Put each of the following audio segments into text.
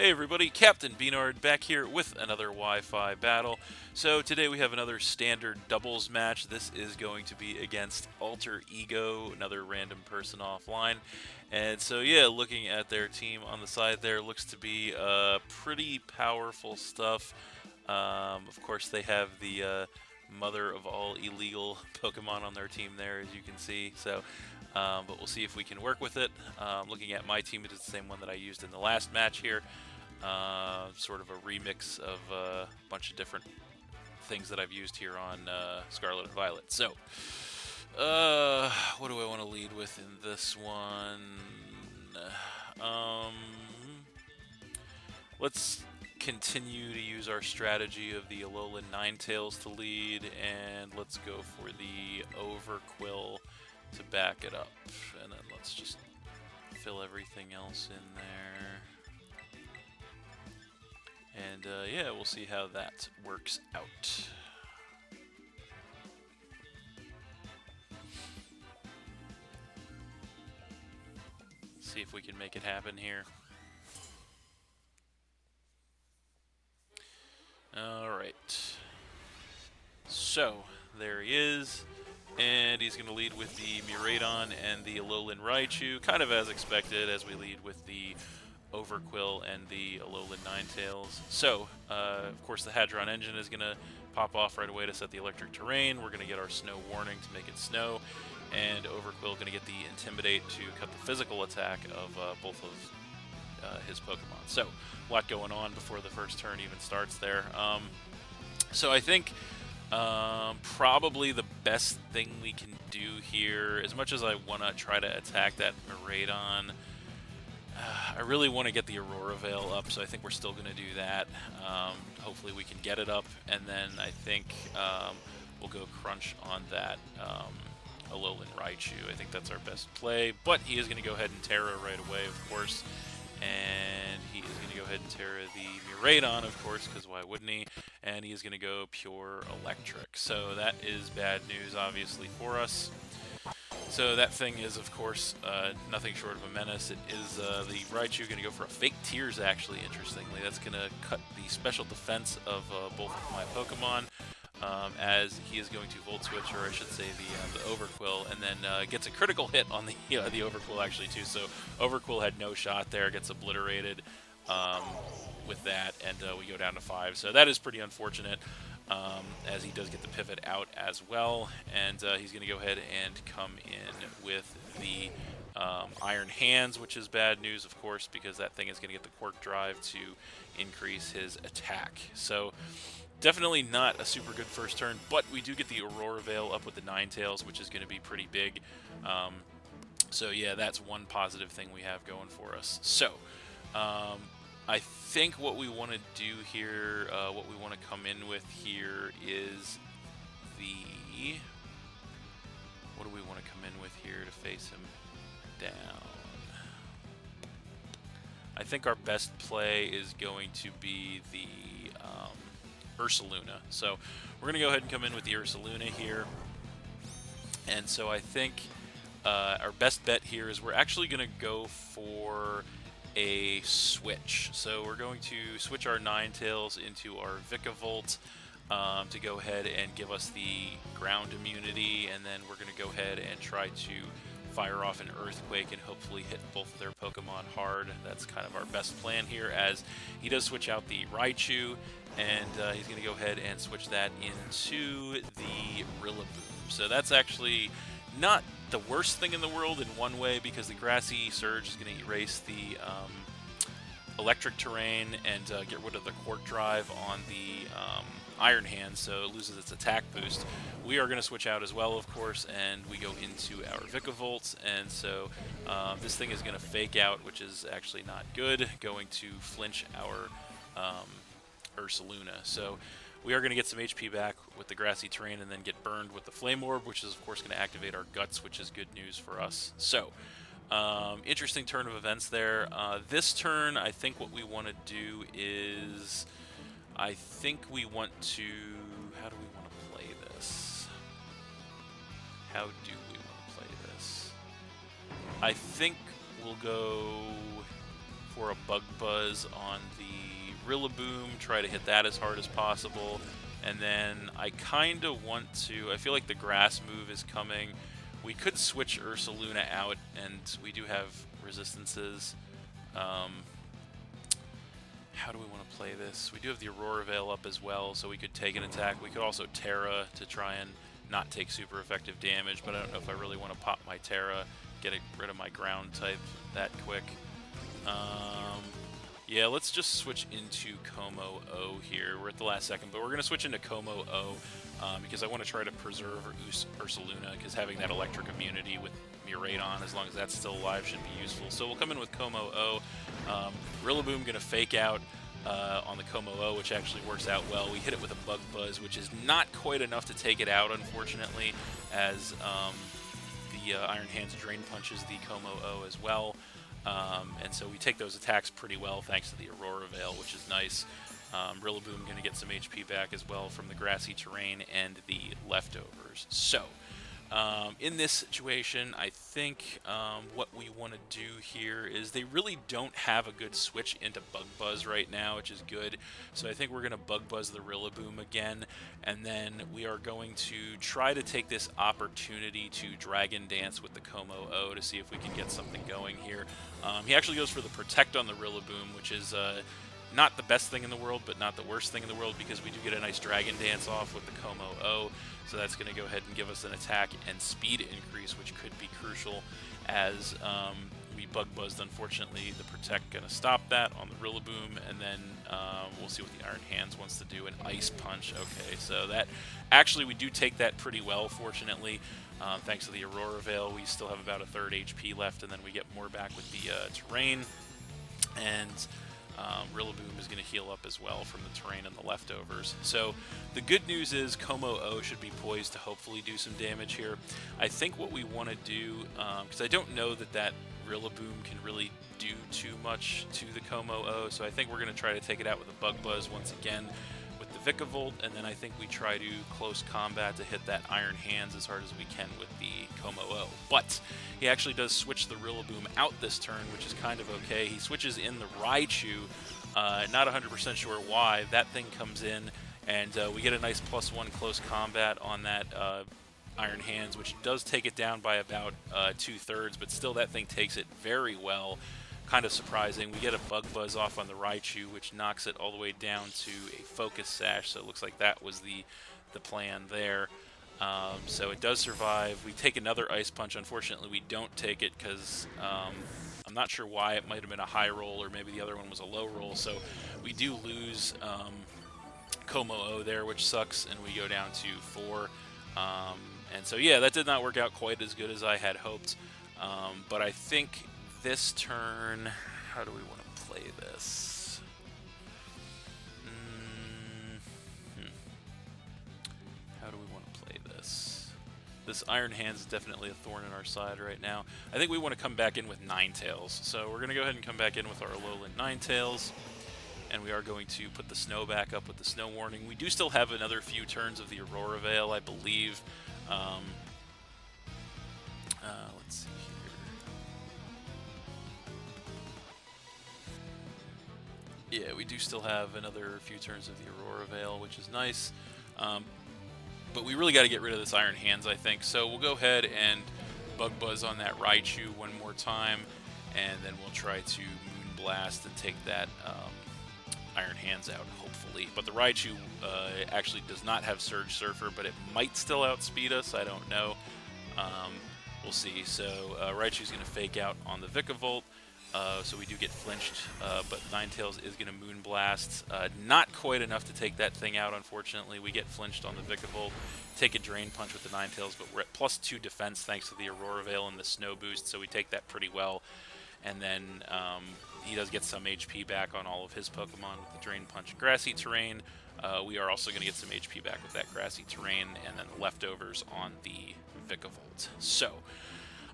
Hey everybody, Captain B-Nard back here with another Wi-Fi battle. So today we have another standard doubles match. This is going to be against Alterego, another random person offline. And so yeah, looking at their team on the side there, looks to be pretty powerful stuff. Of course they have the mother of all illegal Pokemon on their team there, as you can see. But we'll see if we can work with it. Looking at my team, it is the same one that I used in the last match here. Sort of a remix of a bunch of different things that I've used here on Scarlet and Violet. So, what do I want to lead with in this one? Let's continue to use our strategy of the Alolan Ninetales to lead, and let's go for the Overquill to back it up. And then let's just fill everything else in there. And yeah, we'll see how that works out. See if we can make it happen here. Alright. So, there he is. And he's going to lead with the Miraidon and the Alolan Raichu, kind of as expected, as we lead with the Overquill and the Alolan Ninetales. So, of course, the Hadron Engine is going to pop off right away to set the electric terrain. We're going to get our snow warning to make it snow, and Overquill going to get the Intimidate to cut the physical attack of both of his Pokemon. So, a lot going on before the first turn even starts there. So I think probably the best thing we can do here, as much as I want to try to attack that Miraidon, I really want to get the Aurora Veil up, so I think we're still going to do that. Hopefully we can get it up, and then I think we'll go Crunch on that Alolan Raichu. I think that's our best play, but he is going to go ahead and Terra right away, of course. And he is going to go ahead and Terra the Miraidon, of course, because why wouldn't he? And he is going to go Pure Electric. So that is bad news, obviously, for us. So that thing is, of course, nothing short of a menace. It is the Raichu going to go for a Fake Tears, actually, interestingly. That's going to cut the special defense of both of my Pokemon, as he is going to Volt Switch, or I should say the Overquill, and then gets a critical hit on the Overquill, actually, too. So Overquill had no shot there, gets obliterated with that, and we go down to 5. So that is pretty unfortunate. As he does get the pivot out as well, and he's going to go ahead and come in with the Iron Hands, which is bad news, of course, because that thing is going to get the Quirk Drive to increase his attack. So definitely not a super good first turn, but we do get the Aurora Veil up with the Ninetales, which is going to be pretty big. So yeah, that's one positive thing we have going for us. So I think what we want to do here, what we want to come in with here is the... What do we want to come in with here to face him down? I think our best play is going to be the Ursaluna. So we're going to go ahead and come in with the Ursaluna here. And so I think our best bet here is we're actually going to go for a switch. So we're going to switch our Ninetales into our Vikavolt to go ahead and give us the ground immunity, and then we're going to go ahead and try to fire off an Earthquake and hopefully hit both of their Pokemon hard. That's kind of our best plan here, as he does switch out the Raichu, and he's going to go ahead and switch that into the Rillaboom. So that's actually not the worst thing in the world in one way, because the Grassy Surge is going to erase the electric terrain and get rid of the Quirk Drive on the Iron Hand, so it loses its attack boost. We are going to switch out as well, of course, and we go into our Vikavolt, and so this thing is going to fake out, which is actually not good, going to flinch our Ursaluna. So we are going to get some HP back with the Grassy Terrain and then get burned with the Flame Orb, which is, of course, going to activate our Guts, which is good news for us. So, interesting turn of events there. This turn, I think what we want to do is... I think we want to... How do we want to play this? How do we want to play this? I think we'll go for a Bug Buzz on the Rillaboom, try to hit that as hard as possible. And then I kind of want to, I feel like the grass move is coming. We could switch Ursaluna out, and we do have resistances. How do we want to play this? We do have the Aurora Veil up as well, so we could take an attack. We could also Terra to try and not take super effective damage, but I don't know if I really want to pop my Terra, get rid of my ground type that quick. Yeah, let's just switch into Como O here. We're at the last second, but we're going to switch into Como O because I want to try to preserve Ursaluna, because having that electric immunity with Miraidon, as long as that's still alive, should be useful. So we'll come in with Como O. Rillaboom going to fake out on the Como O, which actually works out well. We hit it with a Bug Buzz, which is not quite enough to take it out, unfortunately, as the Iron Hands Drain punches the Como O as well. And so we take those attacks pretty well thanks to the Aurora Veil, which is nice. Rillaboom going to get some HP back as well from the grassy terrain and the leftovers. So, in this situation, I think what we want to do here is they really don't have a good switch into Bug Buzz right now, which is good. So I think we're going to Bug Buzz the Rillaboom again, and then we are going to try to take this opportunity to Dragon Dance with the Como O to see if we can get something going here. He actually goes for the Protect on the Rillaboom, which is not the best thing in the world, but not the worst thing in the world, because we do get a nice Dragon Dance off with the Como O. So that's going to go ahead and give us an attack and speed increase, which could be crucial as we Bug Buzzed. Unfortunately, the Protect going to stop that on the Rillaboom, and then we'll see what the Iron Hands wants to do. An Ice Punch. Okay, so that actually we do take that pretty well, fortunately. Thanks to the Aurora Veil, we still have about a third HP left, and then we get more back with the Terrain. And Rillaboom is going to heal up as well from the terrain and the leftovers. So the good news is Como O should be poised to hopefully do some damage here. I think what we want to do, because I don't know that that Rillaboom can really do too much to the Como O, so I think we're going to try to take it out with a Bug Buzz once again with the Vikavolt, and then I think we try to close combat to hit that Iron Hands as hard as we can with the Como O. But he actually does switch the Rillaboom out this turn, which is kind of okay. He switches in the Raichu, not 100% sure why. That thing comes in, and we get a nice +1 close combat on that Iron Hands, which does take it down by about 2/3, but still that thing takes it very well. Kind of surprising. We get a Bug Buzz off on the Raichu, which knocks it all the way down to a Focus Sash, so it looks like that was the plan there. So it does survive. We take another Ice Punch. Unfortunately, we don't take it because I'm not sure why. It might have been a high roll, or maybe the other one was a low roll, so we do lose Como O there, which sucks, and we go down to 4. And so, yeah, that did not work out quite as good as I had hoped. But I think this turn, how do we want to play this? How do we want to play this? This Iron Hands is definitely a thorn in our side right now. I think we want to come back in with Ninetales. So we're going to go ahead and come back in with our Alolan Ninetales. And we are going to put the Snow back up with the Snow Warning. We do still have another few turns of the Aurora Veil, I believe. Let's see here. Yeah, we do still have another few turns of the Aurora Veil, which is nice. But we really got to get rid of this Iron Hands, I think. So we'll go ahead and Bug Buzz on that Raichu one more time, and then we'll try to Moon Blast and take that Iron Hands out, hopefully. But the Raichu actually does not have Surge Surfer, but it might still outspeed us. I don't know. We'll see. So Raichu's going to fake out on the Vikavolt. So we do get flinched, but Ninetales is going to Moon Blast. Not quite enough to take that thing out, unfortunately. We get flinched on the Vikavolt, take a Drain Punch with the Ninetales, but we're at +2 defense thanks to the Aurora Veil and the Snow Boost, so we take that pretty well. And then he does get some HP back on all of his Pokemon with the Drain Punch and Grassy Terrain. We are also going to get some HP back with that Grassy Terrain, and then the leftovers on the Vikavolt. So,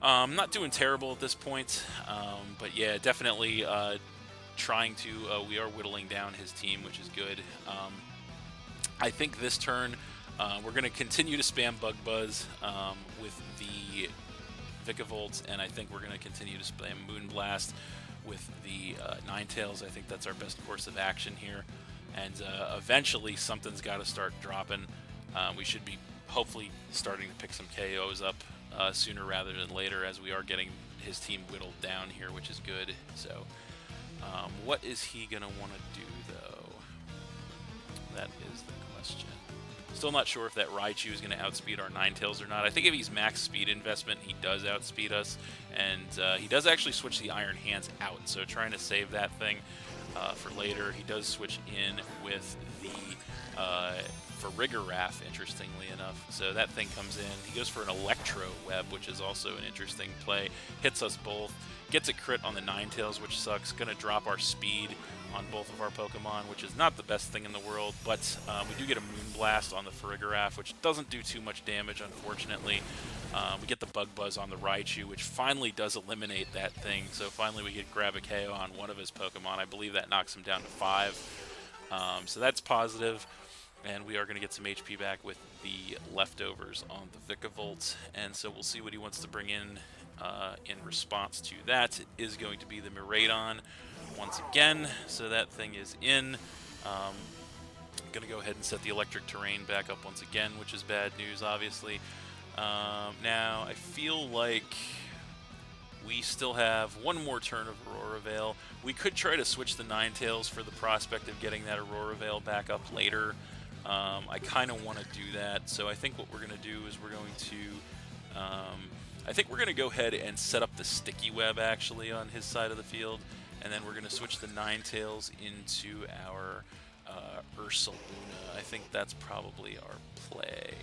not doing terrible at this point, but yeah, definitely trying to, we are whittling down his team, which is good. I think this turn, we're going to continue to spam Bug Buzz with the Vikavolt, and I think we're going to continue to spam Moon Blast with the Ninetales. I think that's our best course of action here. And eventually something's got to start dropping. We should be hopefully starting to pick some KOs up sooner rather than later, as we are getting his team whittled down here, which is good. So what is he going to want to do, though? That is the question. Still not sure if that Raichu is going to outspeed our Ninetales or not. I think if he's max speed investment, he does outspeed us. And he does actually switch the Iron Hands out, so trying to save that thing for later. He does switch in with the Farigiraf, interestingly enough. So that thing comes in. He goes for an Electro Web, which is also an interesting play. Hits us both. Gets a crit on the Ninetales, which sucks. Going to drop our speed on both of our Pokemon, which is not the best thing in the world. But we do get a Moonblast on the Farigiraf, which doesn't do too much damage, unfortunately. We get the Bug Buzz on the Raichu, which finally does eliminate that thing. So finally we get grab a KO on one of his Pokemon. I believe that knocks him down to 5. So that's positive. And we are going to get some HP back with the leftovers on the Vikavolt. And so we'll see what he wants to bring in response to that. It is going to be the Miraidon once again. So that thing is in. I'm going to go ahead and set the electric terrain back up once again, which is bad news, obviously. Now, I feel like we still have one more turn of Aurora Veil. We could try to switch the Ninetales for the prospect of getting that Aurora Veil back up later. I kind of want to do that, so I think what we're going to do is we're going to... I think we're going to go ahead and set up the Sticky Web, actually, on his side of the field, and then we're going to switch the Ninetales into our Ursaluna. I think that's probably our play.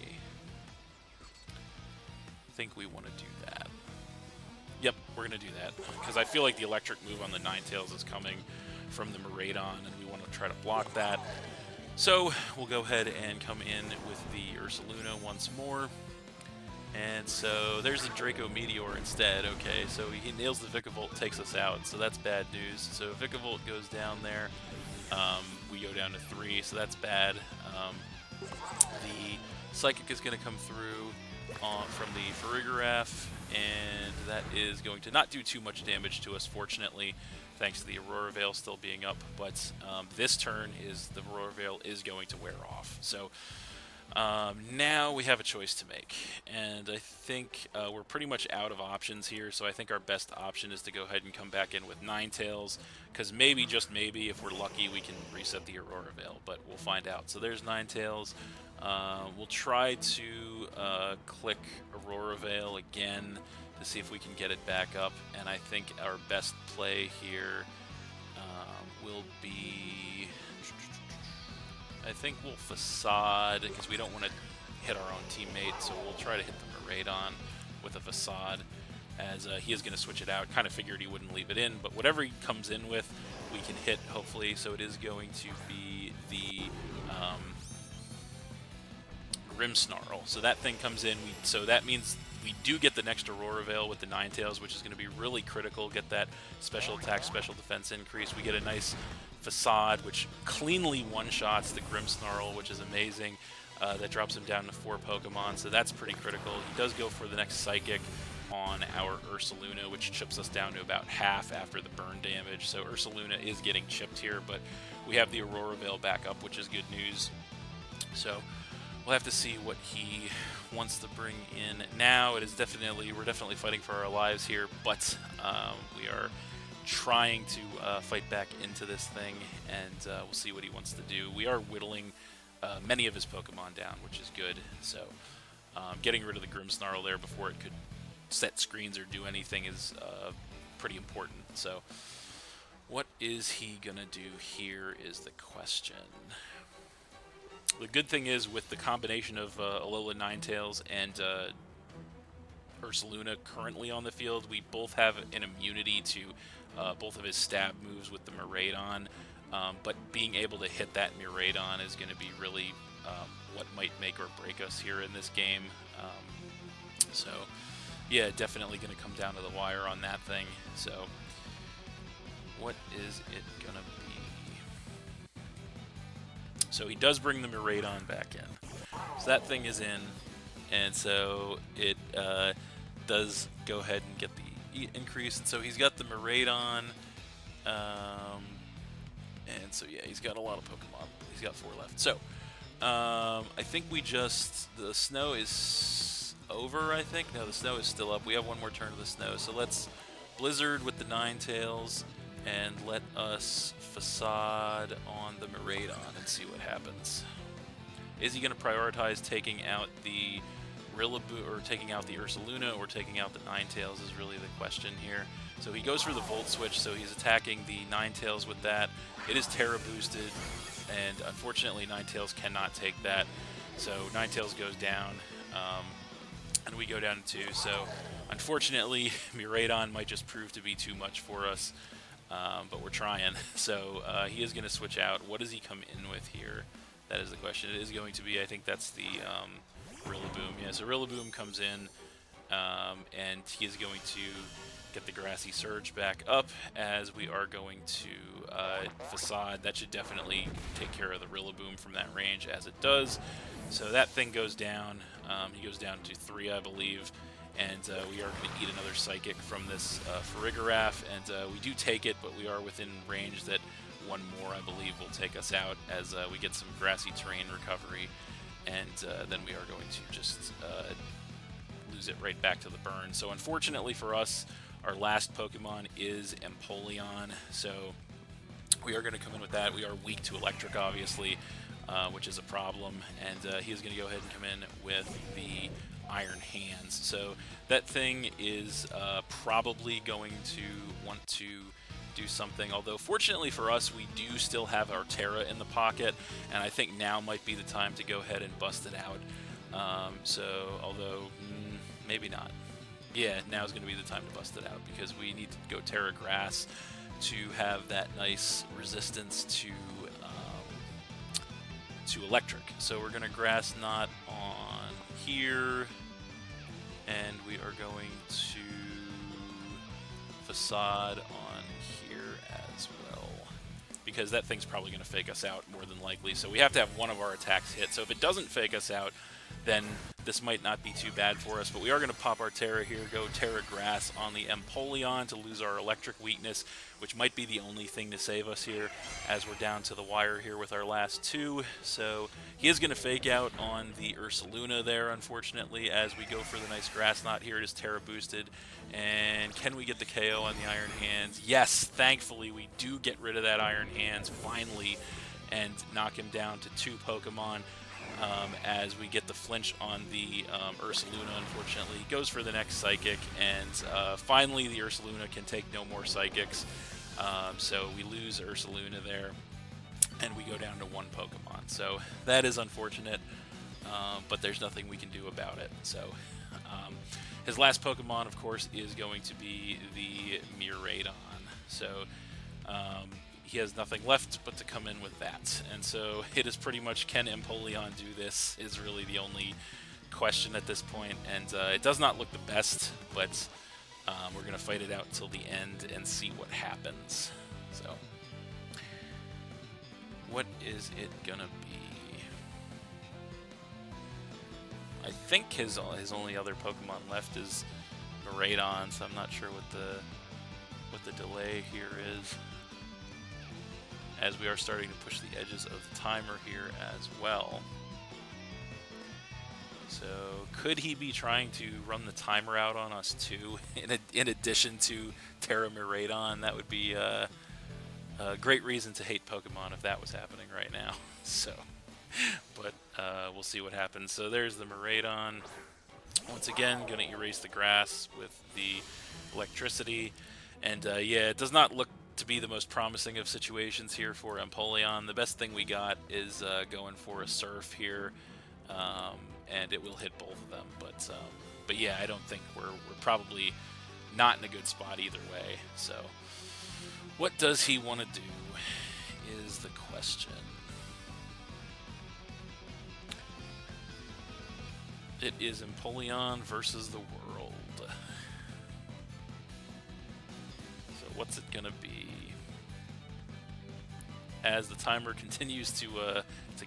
I think we want to do that. Yep, we're going to do that, because I feel like the electric move on the Ninetales is coming from the Miraidon, and we want to try to block that. So we'll go ahead and come in with the Ursaluna once more. And so there's the Draco Meteor instead. Okay, so he nails the Vikavolt, takes us out, so that's bad news. So Vikavolt goes down there. We go down to 3, so that's bad. The Psychic is going to come through from the Farigiraf, and that is going to not do too much damage to us, fortunately, thanks to the Aurora Veil still being up. But this turn is the Aurora Veil is going to wear off. So now we have a choice to make, and I think we're pretty much out of options here, so I think our best option is to go ahead and come back in with Ninetales, because maybe, just maybe, if we're lucky, we can reset the Aurora Veil, but we'll find out. So there's Ninetales. We'll try to click Aurora Veil again to see if we can get it back up, and I think our best play here will be... I think we'll Facade, because we don't want to hit our own teammate, so we'll try to hit the Miraidon with a Facade, as he is going to switch it out. Kind of figured he wouldn't leave it in, but whatever he comes in with, we can hit, hopefully. So it is going to be the Grimmsnarl. So that thing comes in, so that means we do get the next Aurora Veil with the Ninetales, which is going to be really critical. Get that special attack, special defense increase. We get a nice Facade, which cleanly one-shots the Grimmsnarl, which is amazing. That drops him down to 4 Pokemon, so that's pretty critical. He does go for the next Psychic on our Ursaluna, which chips us down to about half after the burn damage. So Ursaluna is getting chipped here, but we have the Aurora Veil back up, which is good news. So we'll have to see what he wants to bring in now. It is definitely, we're definitely fighting for our lives here, but we are trying to fight back into this thing, and we'll see what he wants to do. We are whittling many of his Pokemon down, which is good. So getting rid of the Grimmsnarl there before it could set screens or do anything is pretty important. So what is he gonna do here is the question. The good thing is, with the combination of Alola Ninetales and Ursaluna currently on the field, we both have an immunity to both of his stab moves with the Miraidon, but being able to hit that Miraidon is going to be really what might make or break us here in this game. So yeah, definitely going to come down to the wire on that thing. So what is it going to be? So he does bring the Miraidon back in. So that thing is in, and so it does go ahead and get the increase. And so he's got the Miraidon, And so yeah, he's got a lot of Pokemon. He's got 4 left. So I think the snow is over. I think no, the snow is still up. We have one more turn of the snow. So let's Blizzard with the Ninetales and let us Facade on the Miraidon and see what happens. Is he going to prioritize taking out the Rillaboom, or taking out the Ursaluna, or taking out the Ninetales is really the question here. So he goes for the Volt Switch, so he's attacking the Ninetales with that. It is Terra boosted, and unfortunately Ninetales cannot take that. So Ninetales goes down, and we go down to 2. So unfortunately, Miraidon might just prove to be too much for us, but we're trying. So he is going to switch out. What does he come in with here? That is the question. It is going to be, I think that's the Rillaboom. Yeah, so Rillaboom comes in, and he is going to get the Grassy Surge back up, as we are going to Facade. That should definitely take care of the Rillaboom from that range, as it does. So that thing goes down. He goes down to 3, I believe, and we are going to eat another Psychic from this Farigiraf, and we do take it, but we are within range that one more, I believe, will take us out, as we get some Grassy Terrain recovery, and then we are going to just lose it right back to the burn. So unfortunately for us, our last Pokemon is Empoleon, so we are going to come in with that. We are weak to Electric, obviously, which is a problem, and he is going to go ahead and come in with the Iron Hands. So that thing is probably going to want to do something, although fortunately for us, we do still have our Terra in the pocket, and I think now might be the time to go ahead and bust it out. So, although, maybe not. Yeah, now's going to be the time to bust it out, because we need to go Terra Grass to have that nice resistance to Electric. So we're going to Grass Knot on here, and we are going to Facade on here as well, because that thing's probably going to fake us out more than likely. So we have to have one of our attacks hit. So if it doesn't fake us out, then this might not be too bad for us. But we are going to pop our Terra here, go Terra Grass on the Empoleon to lose our Electric weakness, which might be the only thing to save us here, as we're down to the wire here with our last 2. So he is going to fake out on the Ursaluna there, unfortunately, as we go for the nice Grass Knot here. It is Terra boosted. And can we get the KO on the Iron Hands? Yes, thankfully we do get rid of that Iron Hands finally, and knock him down to 2 Pokemon. As we get the flinch on the Ursaluna, unfortunately. He goes for the next Psychic, and finally the Ursaluna can take no more Psychics. So we lose Ursaluna there, and we go down to 1 Pokemon. So that is unfortunate, but there's nothing we can do about it. So his last Pokemon, of course, is going to be the Miraidon. So he has nothing left but to come in with that. And so it is pretty much, can Empoleon do this, is really the only question at this point. And it does not look the best, but we're going to fight it out till the end and see what happens. So what is it going to be? I think his only other Pokemon left is Miraidon, so I'm not sure what the delay here is, as we are starting to push the edges of the timer here as well. So could he be trying to run the timer out on us too, in addition to Terra Miraidon? That would be a great reason to hate Pokemon if that was happening right now. So, but we'll see what happens. So there's the Miraidon. Once again, going to erase the grass with the electricity. And yeah, it does not look to be the most promising of situations here for Empoleon. The best thing we got is going for a Surf here, and it will hit both of them. But yeah, I don't think we're probably not in a good spot either way. So what does he want to do is the question. It is Empoleon versus the world. So what's it gonna be? As the timer continues to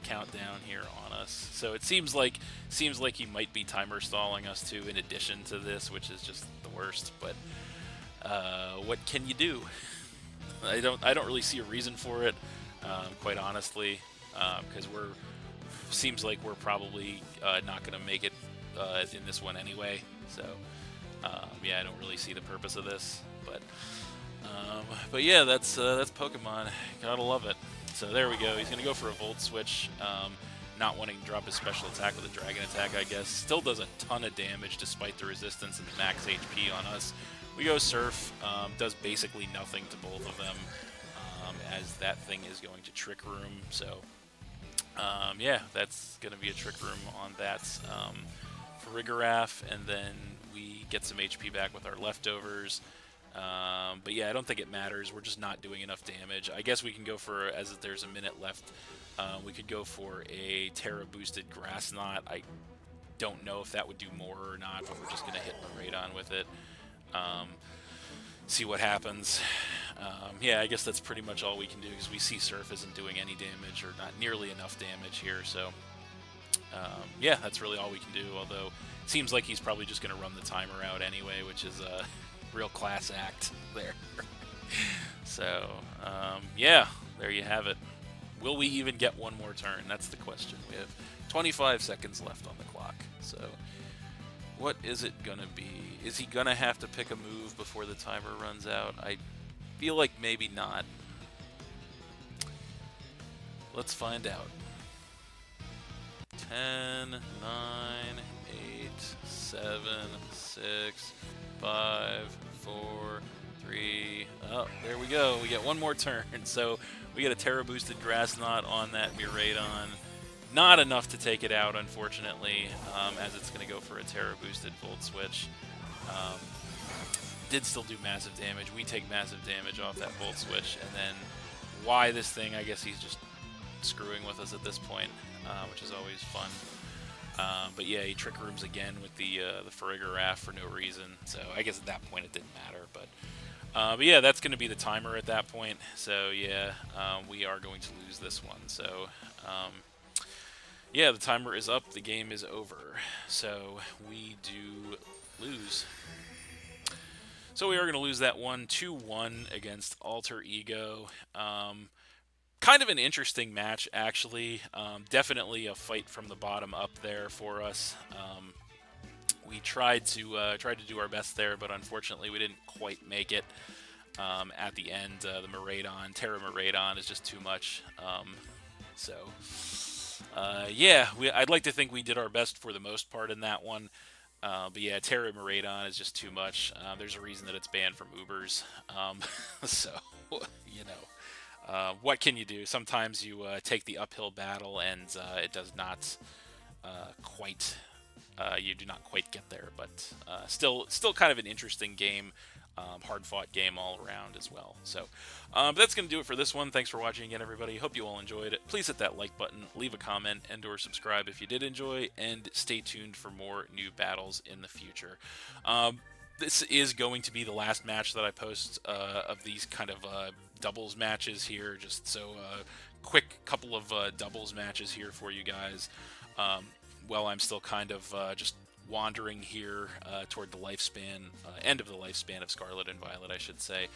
count down here on us. So it seems like he might be timer stalling us too, in addition to this, which is just the worst. But what can you do? I don't really see a reason for it, quite honestly, because seems like we're probably not going to make it in this one anyway. So yeah, I don't really see the purpose of this, but yeah, that's Pokemon. Gotta love it. So there we go. He's gonna go for a Volt Switch. Not wanting to drop his special attack with a Dragon Attack, I guess. Still does a ton of damage despite the resistance and the max HP on us. We go Surf. Does basically nothing to both of them, as that thing is going to Trick Room. So yeah, that's gonna be a Trick Room on that Farigiraf, and then we get some HP back with our leftovers. But yeah, I don't think it matters. We're just not doing enough damage. I guess we can go for, as there's a minute left, we could go for a Terra boosted Grass Knot. I don't know if that would do more or not, but we're just going to hit Radon with it. See what happens. Yeah, I guess that's pretty much all we can do, because we see Surf isn't doing any damage, or not nearly enough damage here. So yeah, that's really all we can do, although it seems like he's probably just going to run the timer out anyway, which is a real class act there. So yeah, there you have it. Will we even get one more turn? That's the question. We have 25 seconds left on the clock. So what is it going to be? Is he going to have to pick a move before the timer runs out? I feel like maybe not. Let's find out. 10, 9, 8, 7, 6, 5, 4, 3. Oh, there we go. We get one more turn. So we get a Terra boosted Grass Knot on that Miraidon. Not enough to take it out, unfortunately, as it's going to go for a Terra boosted Volt Switch. Did still do massive damage. We take massive damage off that Volt Switch, and then why this thing? I guess he's just screwing with us at this point, which is always fun. But yeah, he Trick Rooms again with the Farigiraf for no reason. So I guess at that point it didn't matter. But yeah, that's going to be the timer at that point. So yeah, we are going to lose this one. So yeah, the timer is up. The game is over. So we do lose. So we are going to lose that one 2-1 against Alterego. Kind of an interesting match, actually. Definitely a fight from the bottom up there for us. We tried to do our best there, but unfortunately we didn't quite make it. At the end, the Terra Miraidon is just too much. Yeah, I'd like to think we did our best for the most part in that one. But yeah, Terra Miraidon is just too much. There's a reason that it's banned from Ubers. So, you know. What can you do? Sometimes you take the uphill battle and it does not quite, you do not quite get there, but still kind of an interesting game, hard-fought game all around as well. So that's going to do it for this one. Thanks for watching again, everybody. Hope you all enjoyed it. Please hit that like button, leave a comment, and or subscribe if you did enjoy, and stay tuned for more new battles in the future. This is going to be the last match that I post of these kind of doubles matches here. Just so quick couple of doubles matches here for you guys. While I'm still kind of just wandering here toward the lifespan, end of the lifespan of Scarlet and Violet, I should say,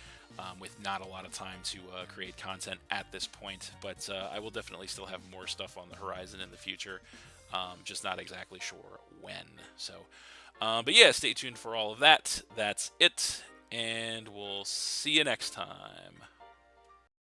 with not a lot of time to create content at this point. But I will definitely still have more stuff on the horizon in the future. Just not exactly sure when. So. But yeah, stay tuned for all of that. That's it, and we'll see you next time.